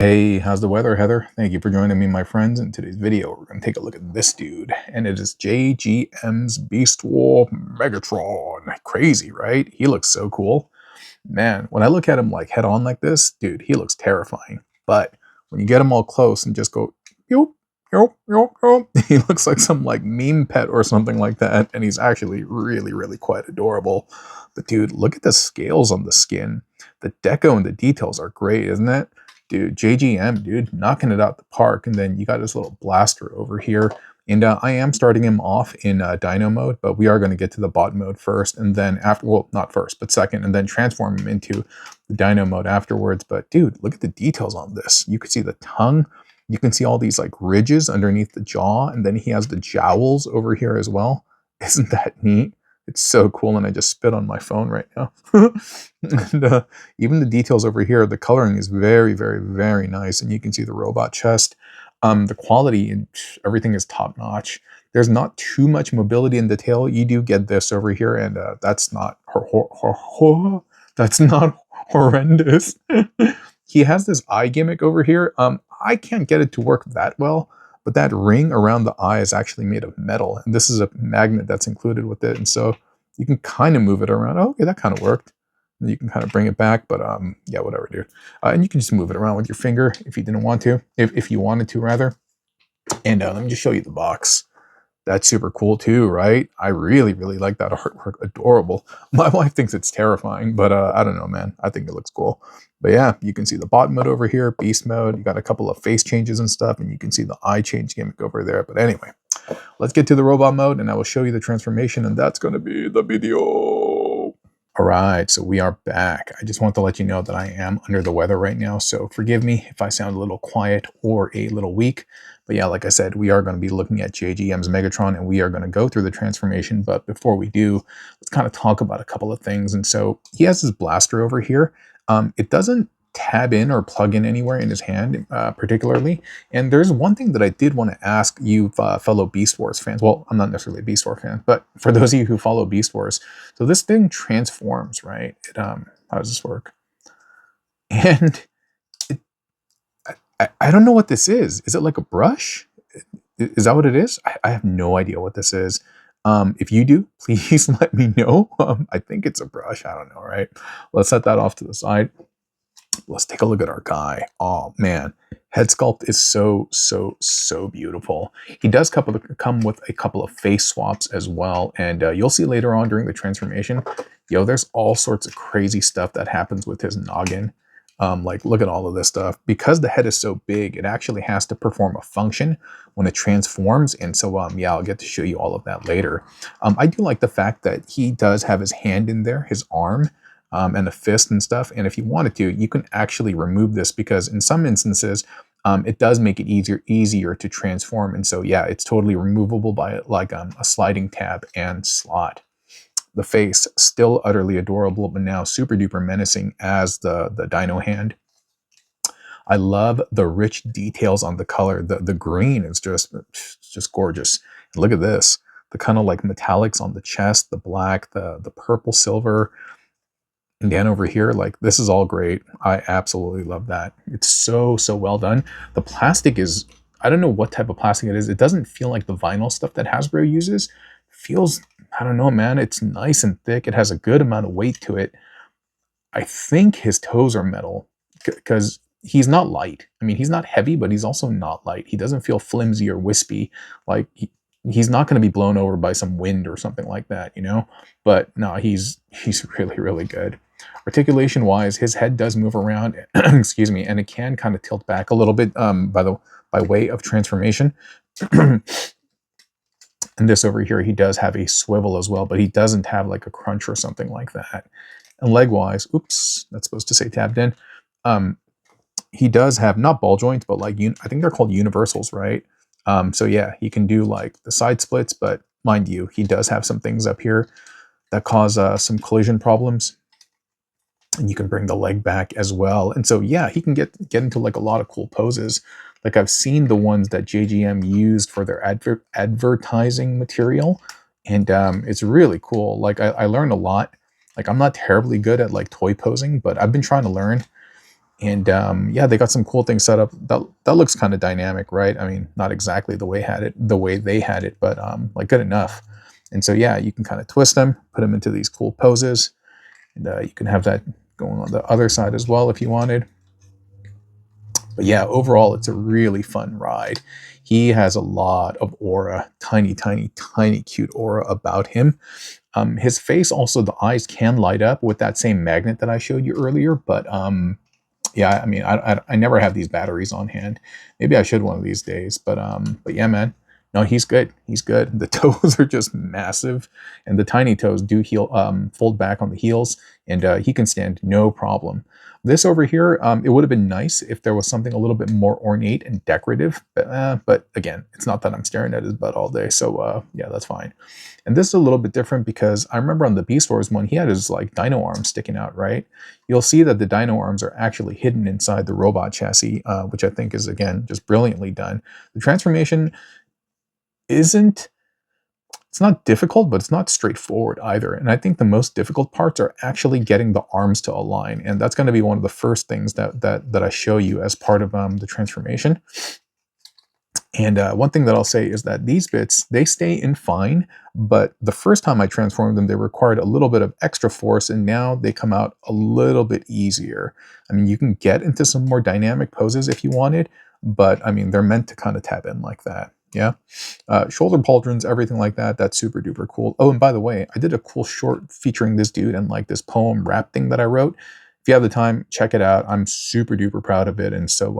Hey, how's the weather, Heather? Thank you for joining me, my friends. In today's video, we're going to take a look at this dude, and it is JGM's Beast War Megatron. Crazy, right? He looks so cool. Man, when I look at him like head on like this, dude, he looks terrifying. But when you get him all close and just go, yo, yo, yo, yo, he looks like some like meme pet or something like that, and he's actually really, really quite adorable. But dude, look at the scales on the skin. The deco and the details are great, isn't it? Dude, JGM, dude, knocking it out the park. And then you got this little blaster over here. And I am starting him off in Dino mode, but we are going to get to the bot mode first. And then after, well, not first, but second, and then transform him into the Dino mode afterwards. But dude, look at the details on this. You can see the tongue. You can see all these like ridges underneath the jaw. And then he has the jowls over here as well. Isn't that neat? It's so cool, and I just spit on my phone right now. And even the details over here, the coloring is very, very, very nice, and you can see the robot chest. The quality and everything is top notch. There's not too much mobility in the tail. You do get this over here, and that's not that's not horrendous. He has this eye gimmick over here. I can't get it to work that well, but that ring around the eye is actually made of metal, and this is a magnet that's included with it, and so you can kind of move it around. Oh, okay, that kind of worked. And you can kind of bring it back, but yeah, whatever, dude. And you can just move it around with your finger if you didn't want to, if you wanted to, rather. And let me just show you the box. That's super cool too, right? I really, really like that artwork. Adorable. My wife thinks it's terrifying, but I don't know, man. I think it looks cool. But yeah, you can see the bot mode over here, beast mode. You got a couple of face changes and stuff, and you can see the eye change gimmick over there. But anyway, let's get to the robot mode, and I will show you the transformation, and that's going to be the video. All right, so we are back. I just want to let you know that I am under the weather right now, so forgive me if I sound a little quiet or a little weak. But yeah, like I said, we are going to be looking at JGM's Megatron, and we are going to go through the transformation. But before we do, let's kind of talk about a couple of things. And so he has his blaster over here. It doesn't tab in or plug in anywhere in his hand particularly. And there's one thing that I did want to ask you fellow Beast Wars fans. Well, I'm not necessarily a Beast Wars fan, but for those of you who follow Beast Wars, so this thing transforms, right? How does this work? And I don't know what this is. Is it like a brush? Is that what it is? I have no idea what this is. If you do, please let me know. I think it's a brush. I don't know, right? Let's set that off to the side. Let's take a look at our guy. Oh, man. Head sculpt is so, so, so beautiful. He does come with a couple of face swaps as well. And you'll see later on during the transformation, yo, there's all sorts of crazy stuff that happens with his noggin. Like, look at all of this stuff. Because the head is so big, it actually has to perform a function when it transforms. And so, yeah, I'll get to show you all of that later. I do like the fact that he does have his hand in there, his arm, and a fist and stuff. And if you wanted to, you can actually remove this because in some instances, it does make it easier to transform. And so, yeah, it's totally removable by like a sliding tab and slot. The face, still utterly adorable, but now super duper menacing as the dino hand. I love the rich details on the color. The green is just gorgeous. And look at this. The kind of like metallics on the chest, the black, the purple, silver. And then over here, like, this is all great. I absolutely love that. It's so, so well done. The plastic is, I don't know what type of plastic it is. It doesn't feel like the vinyl stuff that Hasbro uses. It feels, I don't know, man. It's nice and thick. It has a good amount of weight to it. I think his toes are metal because he's not light. I mean, he's not heavy, but he's also not light. He doesn't feel flimsy or wispy. Like, he's not going to be blown over by some wind or something like that, you know? But no, he's really, really good. Articulation wise, his head does move around, excuse me, and it can kind of tilt back a little bit by way of transformation. And this over here, he does have a swivel as well, but he doesn't have like a crunch or something like that. And leg wise, oops, that's supposed to say tabbed in. He does have not ball joints, but like I think they're called universals, right? So yeah, he can do like the side splits, but mind you, he does have some things up here that cause some collision problems. And you can bring the leg back as well. And so, yeah, he can get into like a lot of cool poses. Like I've seen the ones that JGM used for their advertising material. And it's really cool. Like I learned a lot. Like I'm not terribly good at like toy posing, but I've been trying to learn. And yeah, they got some cool things set up. That looks kind of dynamic, right? I mean, not exactly the way they had it, but like good enough. And so yeah, you can kind of twist them, put them into these cool poses, and you can have that going on the other side as well if you wanted. But yeah, overall, it's a really fun ride. He has a lot of aura, tiny, tiny, tiny, cute aura about him. His face also, the eyes can light up with that same magnet that I showed you earlier, but yeah, I mean, I never have these batteries on hand. Maybe I should one of these days, but yeah, man. No, he's good. He's good. The toes are just massive, and the tiny toes do fold back on the heels, and he can stand no problem. This over here, it would have been nice if there was something a little bit more ornate and decorative, but again, it's not that I'm staring at his butt all day, so yeah, that's fine. And this is a little bit different because I remember on the Beast Wars one, he had his like dino arms sticking out, right? You'll see that the dino arms are actually hidden inside the robot chassis, which I think is, again, just brilliantly done. The transformation isn't, it's not difficult, but it's not straightforward either. And I think the most difficult parts are actually getting the arms to align. And that's going to be one of the first things that I show you as part of the transformation. And one thing that I'll say is that these bits, they stay in fine, but the first time I transformed them, they required a little bit of extra force, and now they come out a little bit easier. I mean, you can get into some more dynamic poses if you wanted, but I mean, they're meant to kind of tap in like that. Yeah. Shoulder pauldrons, everything like that, that's super duper cool. Oh, and by the way, I did a cool short featuring this dude and like this poem rap thing that I wrote. If you have the time, check it out. I'm super duper proud of it. And so,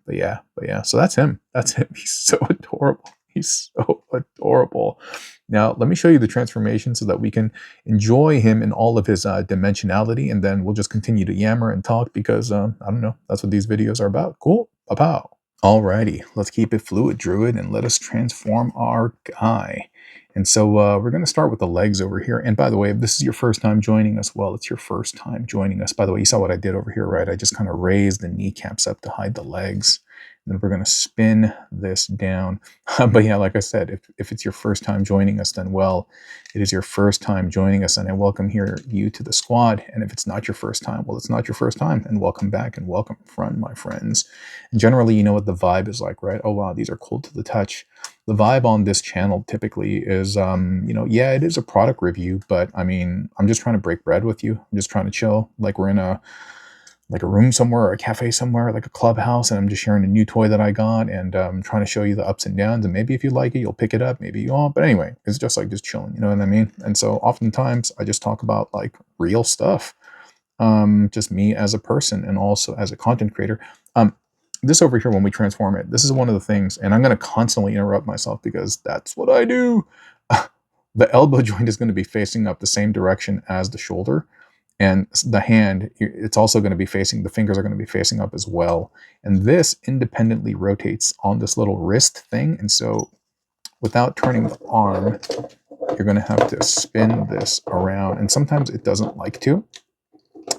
but yeah, so that's him. That's him. He's so adorable. He's so adorable. Now, let me show you the transformation so that we can enjoy him in all of his dimensionality. And then we'll just continue to yammer and talk because, I don't know, that's what these videos are about. Cool. Pow. Alrighty, let's keep it fluid, Druid, and let us transform our guy. And so we're going to start with the legs over here. And by the way, if this is your first time joining us, well, it's your first time joining us. By the way, you saw what I did over here, right? I just kind of raised the kneecaps up to hide the legs. And then we're going to spin this down. But yeah, like I said, if it's your first time joining us, then well, it is your first time joining us, and I welcome you to the squad. And if it's not your first time, well, it's not your first time, and welcome back and welcome front, my friends. And generally, you know what the vibe is like, right? Oh, wow, these are cool to the touch. The vibe on this channel typically is, yeah, it is a product review, but I mean, I'm just trying to break bread with you. I'm just trying to chill, like we're in a room somewhere or a cafe somewhere, like a clubhouse, and I'm just sharing a new toy that I got and trying to show you the ups and downs, and maybe if you like it, you'll pick it up, maybe you won't, but anyway, it's just like just chilling, you know what I mean? And so oftentimes I just talk about like real stuff, just me as a person and also as a content creator. This over here, when we transform it, this is one of the things, and I'm going to constantly interrupt myself because that's what I do. The elbow joint is going to be facing up the same direction as the shoulder, and the hand, it's also going to be facing, the fingers are going to be facing up as well. And this independently rotates on this little wrist thing. And so without turning the arm, you're going to have to spin this around. And sometimes it doesn't like to,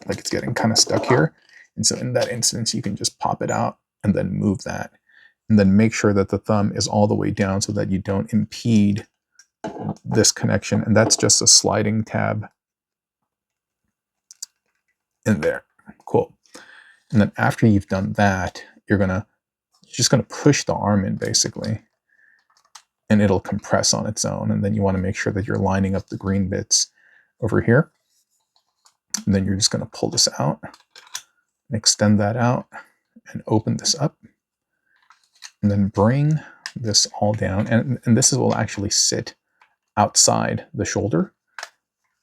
like it's getting kind of stuck here. And so in that instance, you can just pop it out and then move that. And then make sure that the thumb is all the way down so that you don't impede this connection. And that's just a sliding tab in there. Cool. And then after you've done that, you're just gonna push the arm in basically, and it'll compress on its own. And then you want to make sure that you're lining up the green bits over here. And then you're just gonna pull this out, and extend that out, and open this up, and then bring this all down. And this will actually sit outside the shoulder.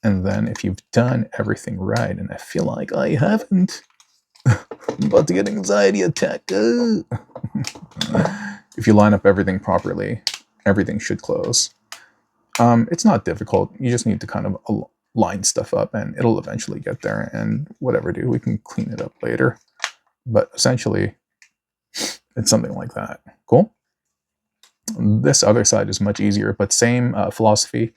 And then if you've done everything right, and I feel like I haven't, I'm about to get an anxiety attack. If you line up everything properly, everything should close. It's not difficult. You just need to kind of line stuff up, and it'll eventually get there. And whatever, dude, we can clean it up later. But essentially, it's something like that. Cool. This other side is much easier, but same philosophy.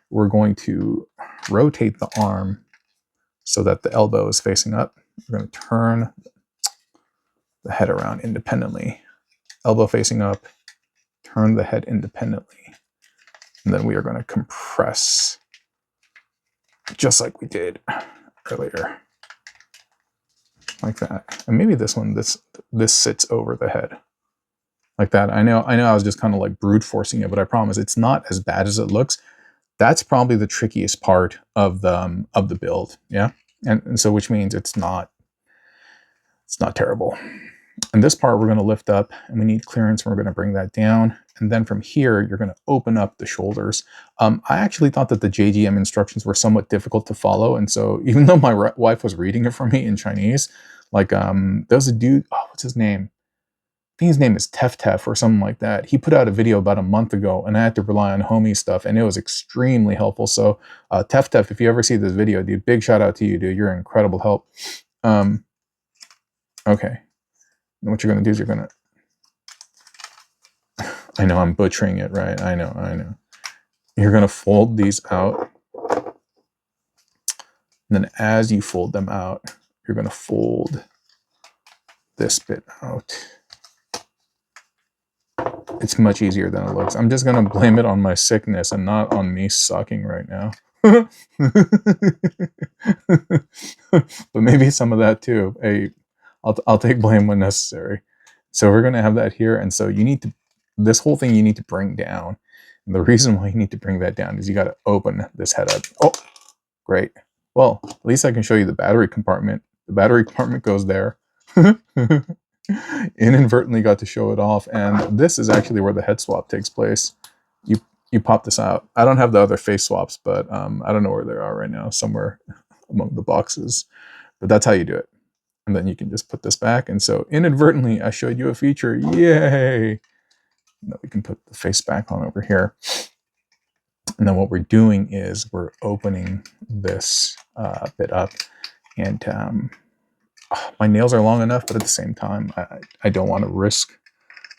We're going to rotate the arm so that the elbow is facing up. We're going to turn the head around independently. Elbow facing up, turn the head independently. And then we are going to compress just like we did earlier. like that. And maybe this one, this sits over the head like that. I know I was just kind of like brute forcing it, but I promise it's not as bad as it looks. That's probably the trickiest part of the build. Yeah. And so which means it's not terrible. And this part we're going to lift up, and we need clearance, and we're going to bring that down. And then from here, you're going to open up the shoulders. I actually thought that the JGM instructions were somewhat difficult to follow. And so even though my wife was reading it for me in Chinese, like there's a dude, oh, what's his name? I think his name is Tef or something like that. He put out a video about a month ago, and I had to rely on homie stuff, and it was extremely helpful. So Tef, if you ever see this video, dude, big shout out to you, dude. You're incredible help. Okay. And what you're going to do is you're going to, I know I'm butchering it, right? I know. You're going to fold these out. And then as you fold them out, you're going to fold this bit out. It's much easier than it looks. I'm just going to blame it on my sickness and not on me sucking right now. But maybe some of that too. Hey, I'll take blame when necessary. So we're going to have that here. And so you need to, this whole thing you need to bring down. And the reason why you need to bring that down is you got to open this head up. Oh, great. Well, at least I can show you the battery compartment. The battery compartment goes there. Inadvertently got to show it off. And this is actually where the head swap takes place. You pop this out. I don't have the other face swaps, but I don't know where they are right now, somewhere among the boxes. But that's how you do it. And then you can just put this back. And so inadvertently, I showed you a feature. Yay! And then we can put the face back on over here. And then what we're doing is we're opening this bit up. And my nails are long enough, but at the same time, I don't want to risk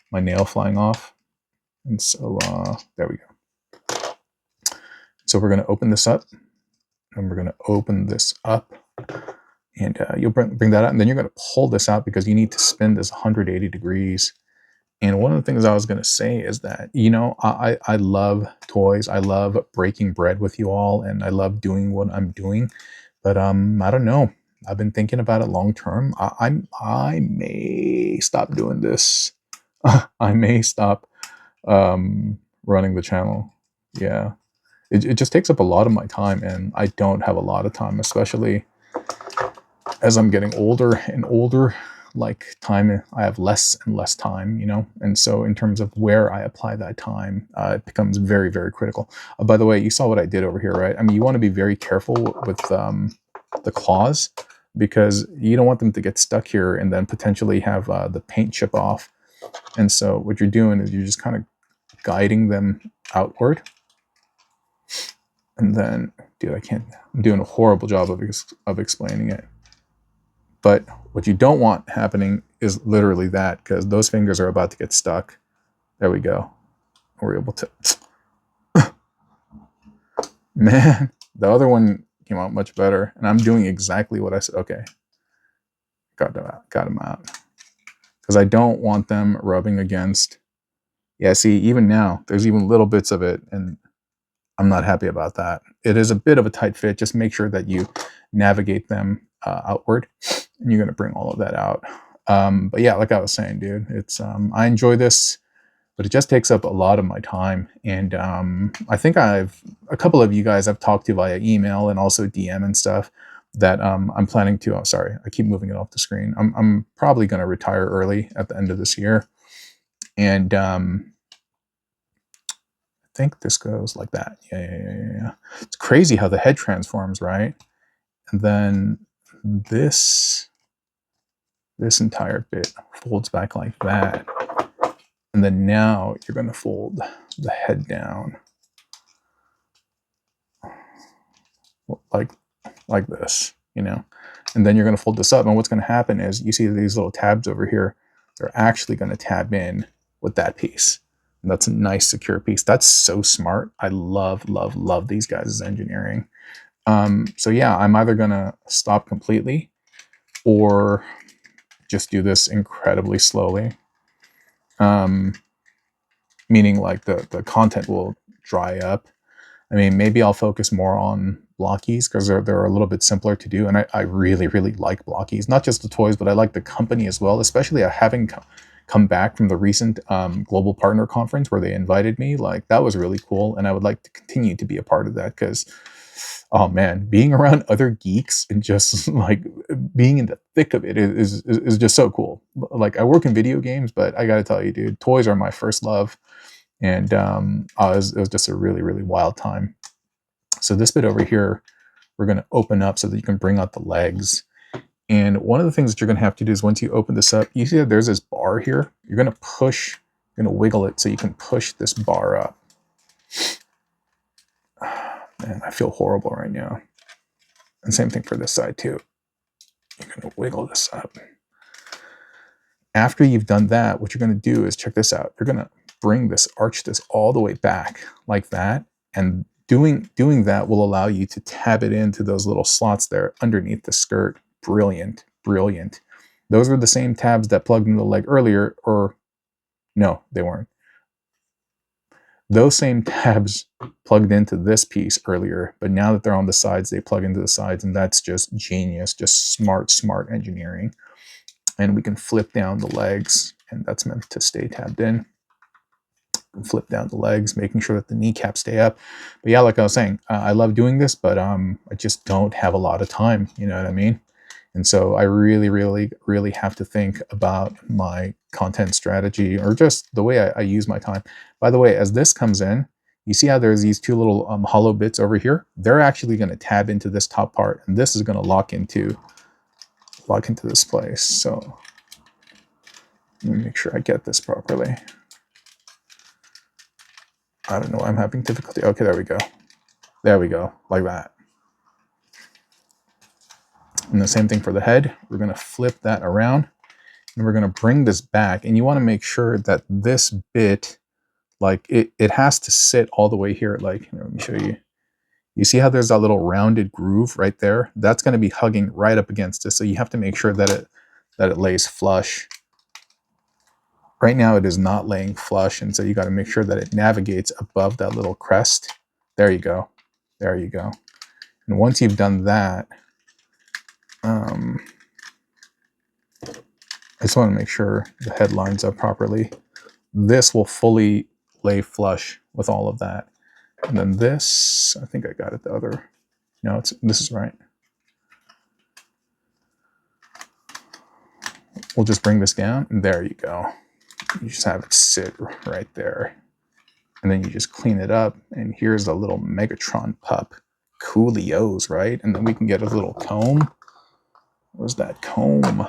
my nail flying off. And so there we go. So we're going to open this up. And we're going to open this up. And you'll bring that out, and then you're going to pull this out because you need to spin this 180 degrees. And one of the things I was going to say is that, you know, I love toys. I love breaking bread with you all, and I love doing what I'm doing. But I don't know. I've been thinking about it long term. I may stop doing this. I may stop running the channel. Yeah. It just takes up a lot of my time, and I don't have a lot of time, especially as I'm getting older and older. Like time, I have less and less time, you know? And so in terms of where I apply that time, it becomes very, very critical. By the way, you saw what I did over here, right? I mean, you want to be very careful with the claws, because you don't want them to get stuck here and then potentially have the paint chip off. And so what you're doing is you're just kind of guiding them outward. And then, dude, I'm doing a horrible job of explaining it. But what you don't want happening is literally that, because those fingers are about to get stuck. There we go. We're able to. Man, the other one came out much better. And I'm doing exactly what I said. Okay. Got them out. Because I don't want them rubbing against. Yeah, see, even now, there's even little bits of it. And I'm not happy about that. It is a bit of a tight fit. Just make sure that you navigate them outward. And you're going to bring all of that out. But yeah, like I was saying, dude, it's I enjoy this, but it just takes up a lot of my time. And I think a couple of you guys I've talked to via email and also DM and stuff that I'm planning to. Oh, sorry, I keep moving it off the screen. I'm probably going to retire early at the end of this year. And I think this goes like that. Yeah. It's crazy how the head transforms, right? And then this entire bit folds back like that. And then now you're going to fold the head down like this, you know. And then you're going to fold this up. And what's going to happen is you see these little tabs over here. They're actually going to tab in with that piece. And that's a nice secure piece. That's so smart. I love these guys' engineering. So yeah, I'm either going to stop completely or just do this incredibly slowly. Meaning like the content will dry up. I mean, maybe I'll focus more on blockies because they're a little bit simpler to do, and I really like blockies. Not just the toys, but I like the company as well. Especially having come back from the recent global partner conference where they invited me. Like, that was really cool, and I would like to continue to be a part of that because, oh man, being around other geeks and just like being in the thick of it is just so cool. Like, I work in video games, but I gotta tell you, dude, toys are my first love, and it was just a really wild time. So this bit over here, we're going to open up so that you can bring out the legs. And one of the things that you're going to have to do is once you open this up, you see that there's this bar here. You're going to push, you're going to wiggle it so you can push this bar up. Man, I feel horrible right now. And same thing for this side too. You're going to wiggle this up. After you've done that, what you're going to do is, check this out. You're going to bring this, arch this all the way back like that. And doing that will allow you to tab it into those little slots there underneath the skirt. Brilliant. Those were the same tabs that plugged into the leg earlier, or no, they weren't. Those same tabs plugged into this piece earlier, but now that they're on the sides, they plug into the sides, and that's just genius, just smart engineering. And we can flip down the legs, and that's meant to stay tabbed in. Flip down the legs, making sure that the kneecaps stay up. But yeah, like I was saying, I love doing this, but I just don't have a lot of time, you know what I mean? And so I really have to think about my content strategy, or just the way I use my time. By the way, as this comes in, you see how there's these two little hollow bits over here? They're actually going to tab into this top part, and this is going to lock into this place. So let me make sure I get this properly. I don't know, I'm having difficulty. Okay, there we go. There we go, like that. And the same thing for the head. We're going to flip that around, and we're going to bring this back. And you want to make sure that this bit, like, it has to sit all the way here. Like, let me show you. You see how there's that little rounded groove right there? That's going to be hugging right up against this. So you have to make sure that it lays flush. Right now it is not laying flush, and so you got to make sure that it navigates above that little crest. There you go. There you go. And once you've done that, I just want to make sure the head lines up properly. This will fully lay flush with all of that. And then this, I think I got it the other. No, this is right. We'll just bring this down, and there you go. You just have it sit right there. And then you just clean it up, and here's a little Megatron pup. Coolios, right? And then we can get a little comb. Where's that comb?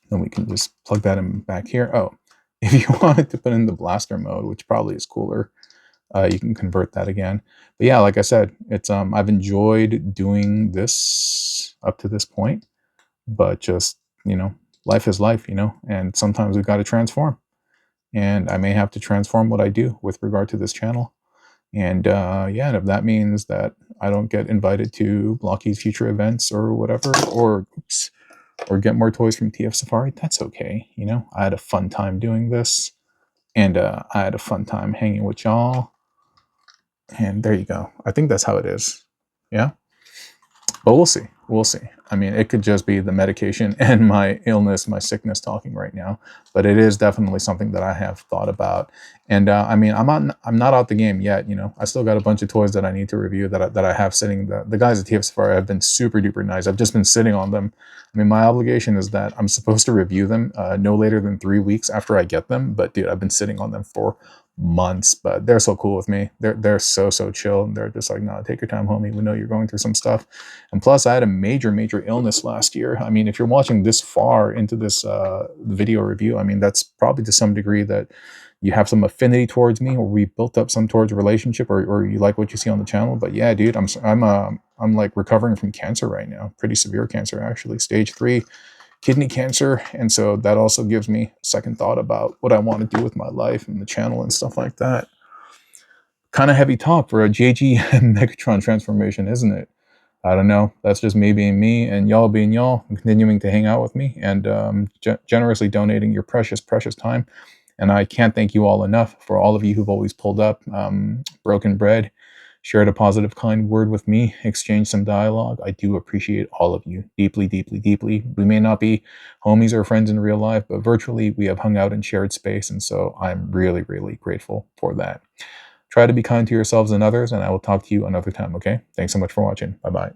Then we can just plug that in back here. Oh, if you wanted to put in the blaster mode, which probably is cooler, you can convert that again. But yeah, like I said, it's I've enjoyed doing this up to this point, but just, you know, life is life, you know, and sometimes we've got to transform. And I may have to transform what I do with regard to this channel. And yeah, and if that means that I don't get invited to Blocky's future events or whatever, or get more toys from TF Safari, that's okay. You know, I had a fun time doing this, and I had a fun time hanging with y'all. And there you go. I think that's how it is. Yeah. But we'll see. We'll see. I mean, it could just be the medication and my illness, my sickness talking right now. But it is definitely something that I have thought about. And I mean, I'm not out the game yet. You know, I still got a bunch of toys that I need to review that I have sitting. The guys at TF Safari have been super duper nice. I've just been sitting on them. I mean, my obligation is that I'm supposed to review them no later than 3 weeks after I get them. But dude, I've been sitting on them for months. But they're so cool with me. They're so chill, and they're just like, no, take your time, homie. We know you're going through some stuff. And plus, I had a major illness last year. I mean, if you're watching this far into this video review, I mean, that's probably to some degree that you have some affinity towards me, or we built up some towards a relationship, or you like what you see on the channel. But yeah, dude, I'm like recovering from cancer right now. Pretty severe cancer, actually, stage 3 kidney cancer. And so that also gives me second thought about what I want to do with my life and the channel and stuff like that. Kind of heavy talk for a JGM Megatron transformation, isn't it? I don't know. That's just me being me, and y'all being y'all, and continuing to hang out with me, and generously donating your precious time. And I can't thank you all enough for all of you who've always pulled up. Broken Bread, shared a positive, kind word with me, exchanged some dialogue. I do appreciate all of you deeply, deeply, deeply. We may not be homies or friends in real life, but virtually we have hung out and shared space. And so I'm really, really grateful for that. Try to be kind to yourselves and others, and I will talk to you another time, okay? Thanks so much for watching. Bye-bye.